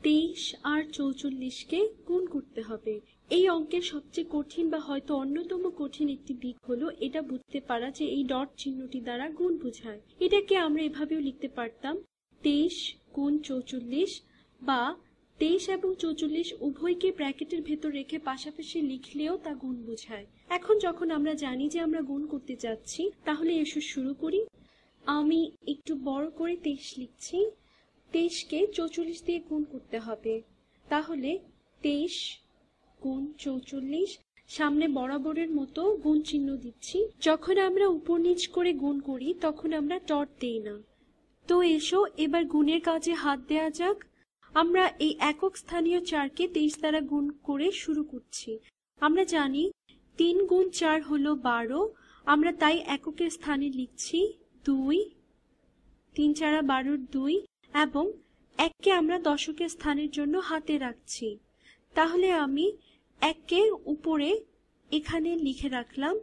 23 আর 44কে গুণ করতে হবে। এই অঙ্কের সবচেয়ে কঠিন বা হয়তো অন্যতম কঠিন একটি দিক হলো এটা বুঝতে পারা যে এই ডট চিহ্নটি দ্বারা গুণ বোঝায়। এটাকে আমরা এভাবেও লিখতে পারতাম 23 গুণ 44 বা 23 এবং 44 উভয়কে ব্র্যাকেটের ভেতর রেখে পাশাপাশি লিখলেও তা গুণ বোঝায়। এখন যখন আমরা জানি যে আমরা গুণ করতে যাচ্ছি, তাহলে এসো শুরু করি। আমি একটু বড় করে 23 লিখছি। 23কে 44 দিয়ে গুণ করতে হবে। তাহলে 23 গুণ 44, সামনে বরাবরের মতো গুণ চিহ্ন দিচ্ছি। যখন আমরা উপর নিচ করে গুণ করি তখন আমরা ডট দেই না। তো এসো এবার গুণের কাজে হাত দেয়া যাক। আমরা এই একক স্থানীয় 4কে 23 দ্বারা গুণ করে শুরু করছি। আমরা জানি 3 গুণ 4 হলো 12। আমরা তাই এককের স্থানে লিখছি 2, 3 4 12 2 এবং 1কে আমরা দশকের স্থানের জন্য হাতে রাখছি। তাহলে আমি 1কে উপরে এখানে লিখে রাখলাম।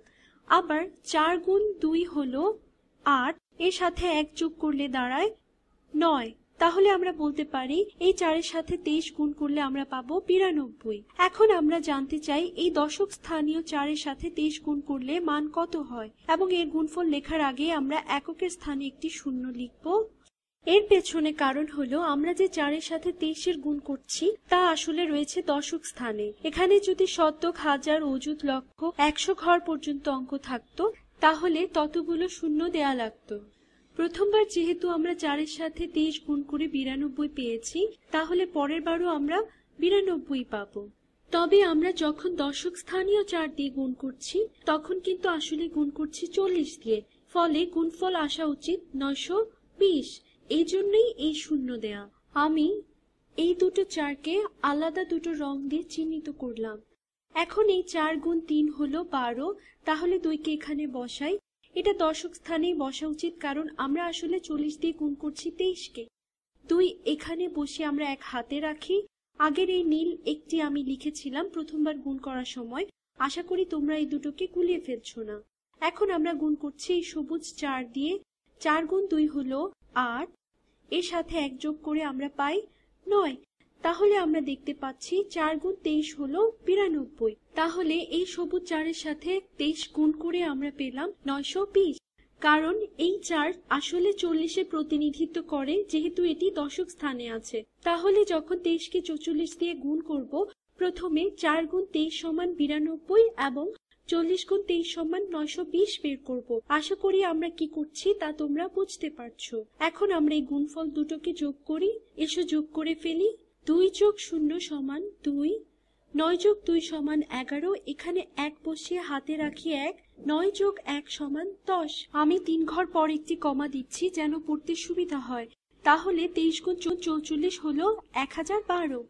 আবার 4 গুণ 2 হলো 8, এর সাথে 1 যোগ করলে দাঁড়ায় 9। তাহলে আমরা বলতে পারি এই 4 এর সাথে 23 গুণ করলে আমরা পাবো 92। এখন আমরা জানতে চাই এই দশক স্থানীয় 4 এর সাথে 23 গুণ করলে মান কত হয়, এবং এর গুণফল লেখার আগে আমরা এককের স্থানে একটি শূন্য লিখব। এর পেছনে কারণ হলো আমরা যে 4 এর সাথে 23 এর গুণ করছি তা আসলে রয়েছে দশক স্থানে। এখানে যদি শতক, হাজার, অযুত, লক্ষ, 100 ঘর পর্যন্ত অঙ্ক থাকতো তাহলে ততগুলো শূন্য দেয়া লাগতো। প্রথমবার যেহেতু আমরা 4 এর সাথে 23 গুণ করে 92 পেয়েছি, তাহলে পরের বারও আমরা 92 পাবো। তবে আমরা যখন দশক স্থানীয় 4 দিয়ে গুণ করছি তখন কিন্তু আসলে গুণ করছি 40 দিয়ে, ফলে গুণফল আসা উচিত 920। এই জন্যই এই শূন্য দেয়া। আমি এই দুটো 4কে আলাদা দুটো রং দিয়ে চিহ্নিত করলাম। এখন এই 4 গুণ 3 হলো 12, তাহলে 2কে এখানে বসাই। এটা দশক স্থানেই বসা উচিত কারণ আমরা আসলে 40 দিয়ে গুণ করছি 23কে। 2 এখানে বসে আমরা 1 হাতে রাখি। আগের এই নীল একটি আমি লিখেছিলাম প্রথমবার গুণ করার সময়। আশা করি তোমরা এই দুটোকে গুলিয়ে ফেলছো না। এখন আমরা গুণ করছি এই সবুজ 4 দিয়ে। 4 গুণ 2 হলো 8, এর সাথে 1 যোগ করে আমরা পাই 9। তাহলে আমরা দেখতে পাচ্ছি 4 গুণ 23 হলো 92। তাহলে এই সবুজ 4 এর সাথে 23 গুণ করে আমরা পেলাম 920। কারণ এই 4 আসলে 40 এর প্রতিনিধিত্ব করে যেহেতু এটি দশক স্থানে আছে। তাহলে যখন 23কে 44 দিয়ে গুণ করব, প্রথমে 4 গুণ 23 সমান 92 এবং 40 গুণ 23 সমান 920 বের করব। আশা করি আমরা কি করছি তা তোমরা বুঝতে পারছো। এখন আমরা এই গুণফল দুটোকে যোগ করি। এসো যোগ করে ফেলি। 2 যোগ 0 সমান 2, 9 যোগ 2 সমান 11। এখানে 1 বসিয়ে হাতে রাখি 1। 9 যোগ 1 সমান 10। আমি 3 ঘর পর একটি কমা দিচ্ছি যেন পড়তে সুবিধা হয়। তাহলে 23 গুণ 44 হলো 1012।